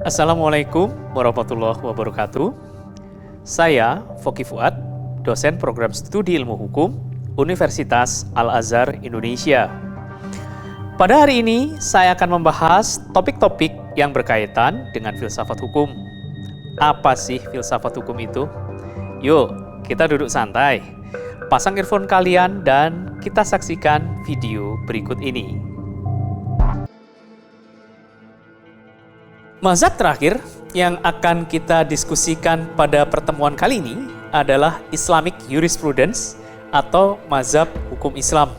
Assalamualaikum warahmatullahi wabarakatuh. Saya Foky Fuad, dosen program studi ilmu hukum Universitas Al-Azhar Indonesia. Pada hari ini saya akan membahas topik-topik yang berkaitan dengan filsafat hukum. Apa sih filsafat hukum itu? Yuk, kita duduk santai, pasang earphone kalian dan kita saksikan video berikut ini. Mazhab terakhir yang akan kita diskusikan pada pertemuan kali ini adalah Islamic Jurisprudence atau mazhab hukum Islam.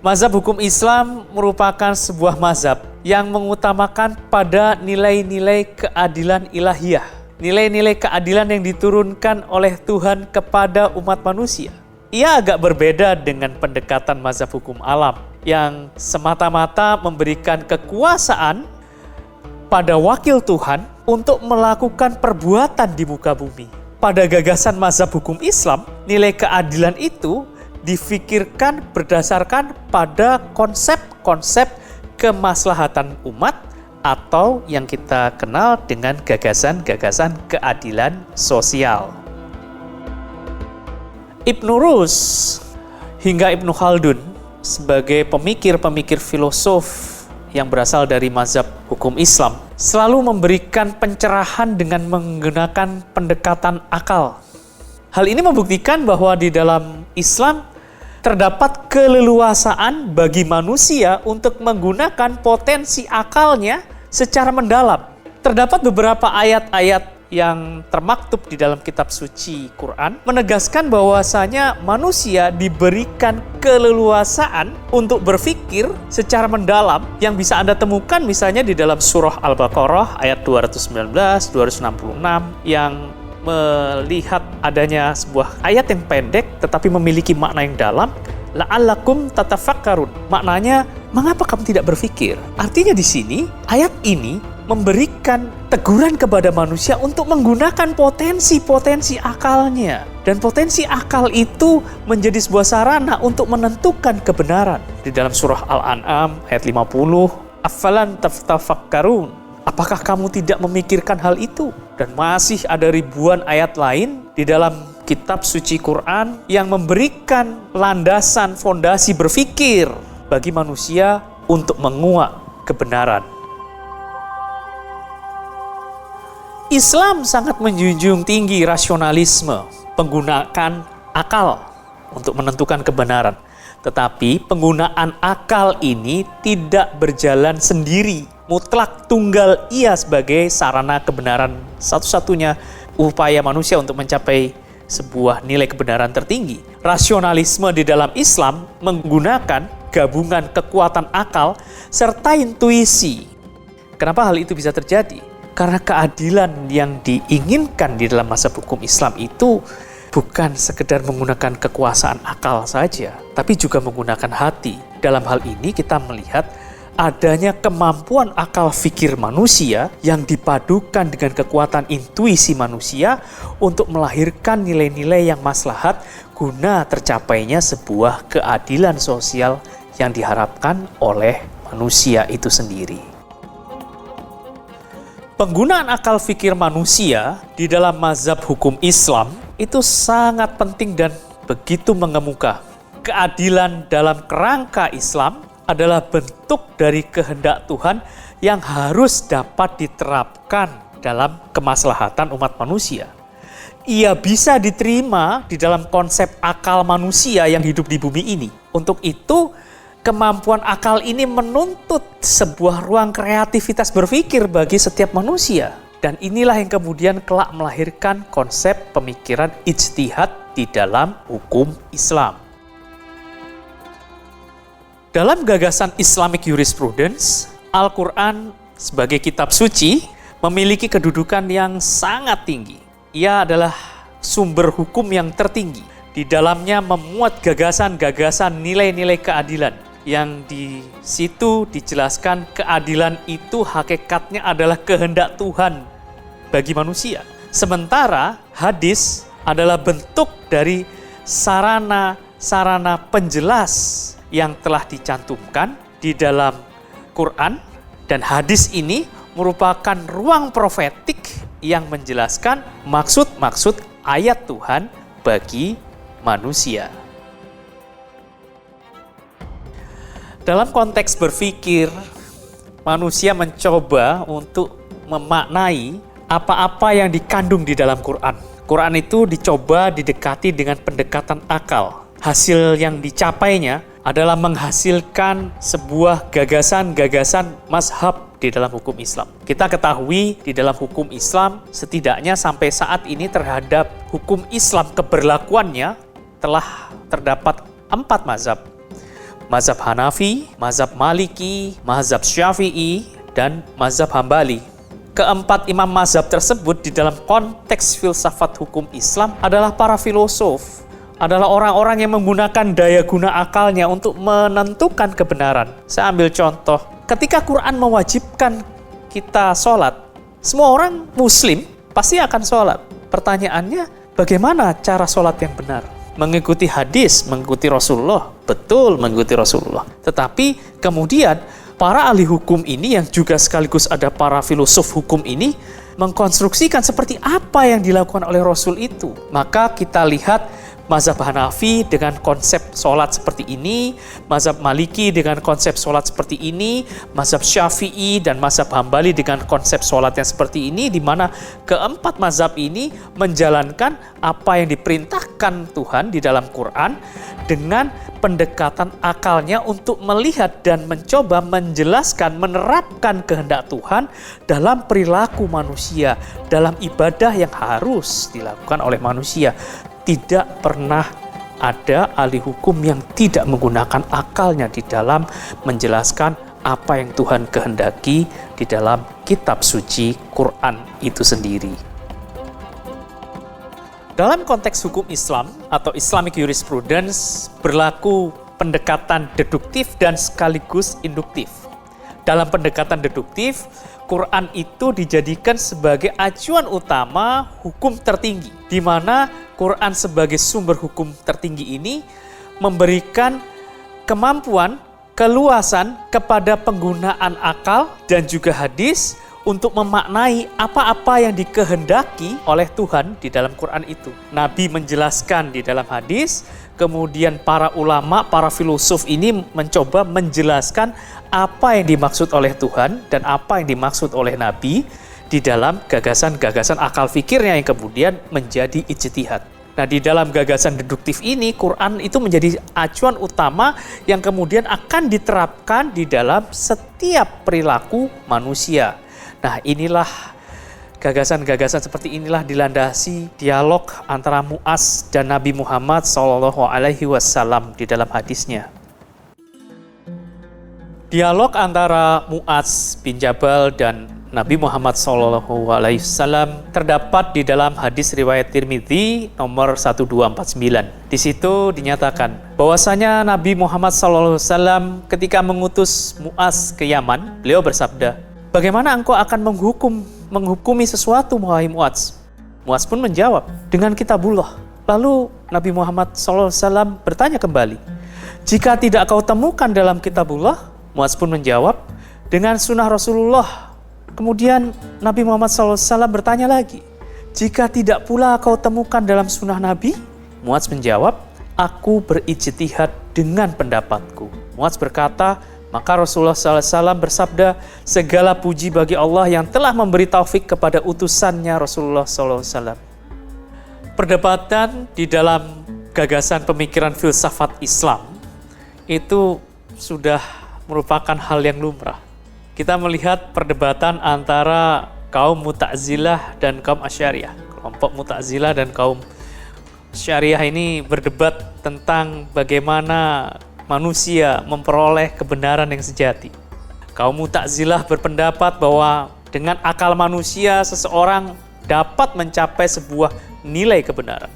Mazhab hukum Islam merupakan sebuah mazhab yang mengutamakan pada nilai-nilai keadilan ilahiyah, nilai-nilai keadilan yang diturunkan oleh Tuhan kepada umat manusia. Ia agak berbeda dengan pendekatan mazhab hukum alam yang semata-mata memberikan kekuasaan pada wakil Tuhan untuk melakukan perbuatan di muka bumi. Pada gagasan mazhab hukum Islam, nilai keadilan itu difikirkan berdasarkan pada konsep-konsep kemaslahatan umat atau yang kita kenal dengan gagasan-gagasan keadilan sosial. Ibnu Rus hingga Ibnu Khaldun sebagai pemikir-pemikir filosof yang berasal dari mazhab hukum Islam selalu memberikan pencerahan dengan menggunakan pendekatan akal. Hal ini membuktikan bahwa di dalam Islam terdapat keleluasaan bagi manusia untuk menggunakan potensi akalnya secara mendalam. Terdapat beberapa ayat-ayat yang termaktub di dalam kitab suci Quran menegaskan bahwasanya manusia diberikan keleluasaan untuk berpikir secara mendalam yang bisa Anda temukan misalnya di dalam surah Al-Baqarah ayat 219, 266 yang melihat adanya sebuah ayat yang pendek tetapi memiliki makna yang dalam. La'allakum tatafakkarun. Maknanya, mengapa kamu tidak berpikir? Artinya di sini, ayat ini memberikan teguran kepada manusia untuk menggunakan potensi-potensi akalnya. Dan potensi akal itu menjadi sebuah sarana untuk menentukan kebenaran. Di dalam surah Al-An'am ayat 50, Afalan tafakkarun. Apakah kamu tidak memikirkan hal itu? Dan masih ada ribuan ayat lain di dalam kitab suci Quran yang memberikan landasan fondasi berpikir bagi manusia untuk menguak kebenaran. Islam sangat menjunjung tinggi rasionalisme, penggunaan akal untuk menentukan kebenaran. Tetapi penggunaan akal ini tidak berjalan sendiri, mutlak tunggal ia sebagai sarana kebenaran satu-satunya upaya manusia untuk mencapai sebuah nilai kebenaran tertinggi. Rasionalisme di dalam Islam menggunakan gabungan kekuatan akal serta intuisi. Kenapa hal itu bisa terjadi? Karena keadilan yang diinginkan di dalam mazhab hukum Islam itu bukan sekedar menggunakan kekuasaan akal saja, tapi juga menggunakan hati. Dalam hal ini kita melihat adanya kemampuan akal fikir manusia yang dipadukan dengan kekuatan intuisi manusia untuk melahirkan nilai-nilai yang maslahat guna tercapainya sebuah keadilan sosial yang diharapkan oleh manusia itu sendiri. Penggunaan akal fikir manusia di dalam mazhab hukum Islam itu sangat penting dan begitu mengemuka. Keadilan dalam kerangka Islam adalah bentuk dari kehendak Tuhan yang harus dapat diterapkan dalam kemaslahatan umat manusia. Ia bisa diterima di dalam konsep akal manusia yang hidup di bumi ini. Untuk itu, kemampuan akal ini menuntut sebuah ruang kreativitas berpikir bagi setiap manusia. Dan inilah yang kemudian kelak melahirkan konsep pemikiran ijtihad di dalam hukum Islam. Dalam gagasan Islamic Jurisprudence, Al-Quran sebagai kitab suci memiliki kedudukan yang sangat tinggi. Ia adalah sumber hukum yang tertinggi. Di dalamnya memuat gagasan-gagasan nilai-nilai keadilan. Yang di situ dijelaskan keadilan itu hakikatnya adalah kehendak Tuhan bagi manusia. Sementara hadis adalah bentuk dari sarana penjelas yang telah dicantumkan di dalam Quran, dan hadis ini merupakan ruang profetik yang menjelaskan maksud-maksud ayat Tuhan bagi manusia. Dalam konteks berpikir, manusia mencoba untuk memaknai apa-apa yang dikandung di dalam Quran. Quran itu dicoba didekati dengan pendekatan akal. Hasil yang dicapainya adalah menghasilkan sebuah gagasan-gagasan mazhab di dalam hukum Islam. Kita ketahui di dalam hukum Islam setidaknya sampai saat ini terhadap hukum Islam keberlakuannya telah terdapat 4 mazhab. Mazhab Hanafi, mazhab Maliki, mazhab Syafi'i, dan mazhab Hambali. Keempat imam mazhab tersebut di dalam konteks filsafat hukum Islam adalah para filosof, adalah orang-orang yang menggunakan daya guna akalnya untuk menentukan kebenaran. Saya ambil contoh, ketika Quran mewajibkan kita sholat, semua orang muslim pasti akan sholat. Pertanyaannya, bagaimana cara sholat yang benar? Mengikuti hadis, mengikuti Rasulullah, betul mengikuti Rasulullah. Tetapi kemudian para ahli hukum ini yang juga sekaligus ada para filosof hukum ini mengkonstruksikan seperti apa yang dilakukan oleh Rasul itu. Maka kita lihat mazhab Hanafi dengan konsep sholat seperti ini, mazhab Maliki dengan konsep sholat seperti ini, mazhab Syafi'i dan mazhab Hambali dengan konsep sholat yang seperti ini, di mana keempat mazhab ini menjalankan apa yang diperintahkan Tuhan di dalam Quran dengan pendekatan akalnya untuk melihat dan mencoba menjelaskan, menerapkan kehendak Tuhan dalam perilaku manusia, dalam ibadah yang harus dilakukan oleh manusia. Tidak pernah ada ahli hukum yang tidak menggunakan akalnya di dalam menjelaskan apa yang Tuhan kehendaki di dalam kitab suci Quran itu sendiri. Dalam konteks hukum Islam atau Islamic jurisprudence berlaku pendekatan deduktif dan sekaligus induktif. Dalam pendekatan deduktif, Quran itu dijadikan sebagai acuan utama hukum tertinggi, di mana Quran sebagai sumber hukum tertinggi ini memberikan kemampuan, keluasan kepada penggunaan akal dan juga hadis untuk memaknai apa-apa yang dikehendaki oleh Tuhan di dalam Quran itu. Nabi menjelaskan di dalam hadis, kemudian para ulama, para filosof ini mencoba menjelaskan apa yang dimaksud oleh Tuhan dan apa yang dimaksud oleh Nabi di dalam gagasan-gagasan akal fikirnya yang kemudian menjadi ijtihad. Nah, di dalam gagasan deduktif ini, Quran itu menjadi acuan utama yang kemudian akan diterapkan di dalam setiap perilaku manusia. Nah, inilah gagasan-gagasan seperti inilah dilandasi dialog antara Mu'adz dan Nabi Muhammad SAW di dalam hadisnya. Dialog antara Mu'adz bin Jabal dan Nabi Muhammad SAW terdapat di dalam hadis riwayat Tirmidzi nomor 1249. Di situ dinyatakan bahwasanya Nabi Muhammad SAW ketika mengutus Mu'adz ke Yaman, beliau bersabda, "Bagaimana engkau akan menghukumi sesuatu, wahai Mu'adz?" Mu'adz pun menjawab, "Dengan kitabullah." Lalu Nabi Muhammad SAW bertanya kembali, "Jika tidak kau temukan dalam kitabullah?" Mu'adz pun menjawab, "Dengan sunnah Rasulullah." Kemudian Nabi Muhammad SAW bertanya lagi, "Jika tidak pula kau temukan dalam sunnah Nabi?" Mu'adz menjawab, "Aku berijtihad dengan pendapatku." Mu'adz berkata, maka Rasulullah SAW bersabda, "Segala puji bagi Allah yang telah memberi taufik kepada utusannya Rasulullah SAW." Perdebatan di dalam gagasan pemikiran filsafat Islam itu sudah merupakan hal yang lumrah. Kita melihat perdebatan antara kaum Mu'tazilah dan kaum Asy'ariyah. Kelompok Mu'tazilah dan kaum Asy'ariyah ini berdebat tentang bagaimana manusia memperoleh kebenaran yang sejati. Kaum Mu'tazilah berpendapat bahwa dengan akal manusia seseorang dapat mencapai sebuah nilai kebenaran.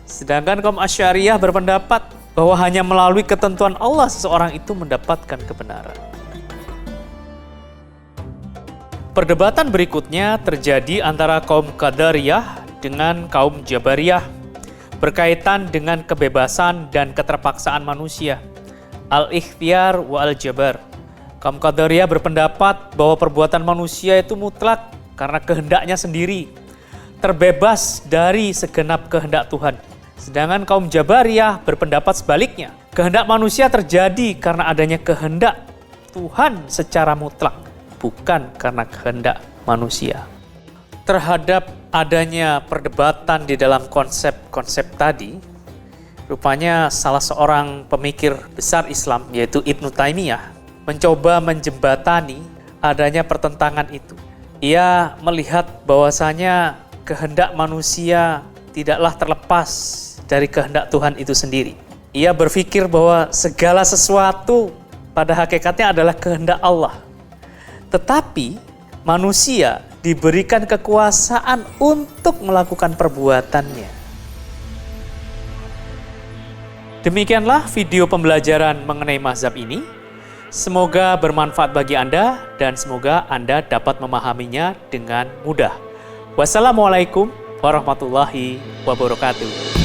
Sedangkan kaum Asy'ariyah berpendapat bahwa hanya melalui ketentuan Allah seseorang itu mendapatkan kebenaran. Perdebatan berikutnya terjadi antara kaum Qadariyah dengan kaum Jabariyah berkaitan dengan kebebasan dan keterpaksaan manusia, al-ikhtiyar wa al-jabar. Kaum Qadariyah berpendapat bahwa perbuatan manusia itu mutlak karena kehendaknya sendiri, terbebas dari segenap kehendak Tuhan. Sedangkan kaum Jabariyah berpendapat sebaliknya. Kehendak manusia terjadi karena adanya kehendak Tuhan secara mutlak, bukan karena kehendak manusia. Terhadap adanya perdebatan di dalam konsep-konsep tadi, rupanya salah seorang pemikir besar Islam, yaitu Ibnu Taimiyah, mencoba menjembatani adanya pertentangan itu. Ia melihat bahwasanya kehendak manusia tidaklah terlepas dari kehendak Tuhan itu sendiri. Ia berpikir bahwa segala sesuatu pada hakikatnya adalah kehendak Allah. Tetapi manusia diberikan kekuasaan untuk melakukan perbuatannya. Demikianlah video pembelajaran mengenai mazhab ini. Semoga bermanfaat bagi Anda dan semoga Anda dapat memahaminya dengan mudah. Wassalamualaikum warahmatullahi wabarakatuh.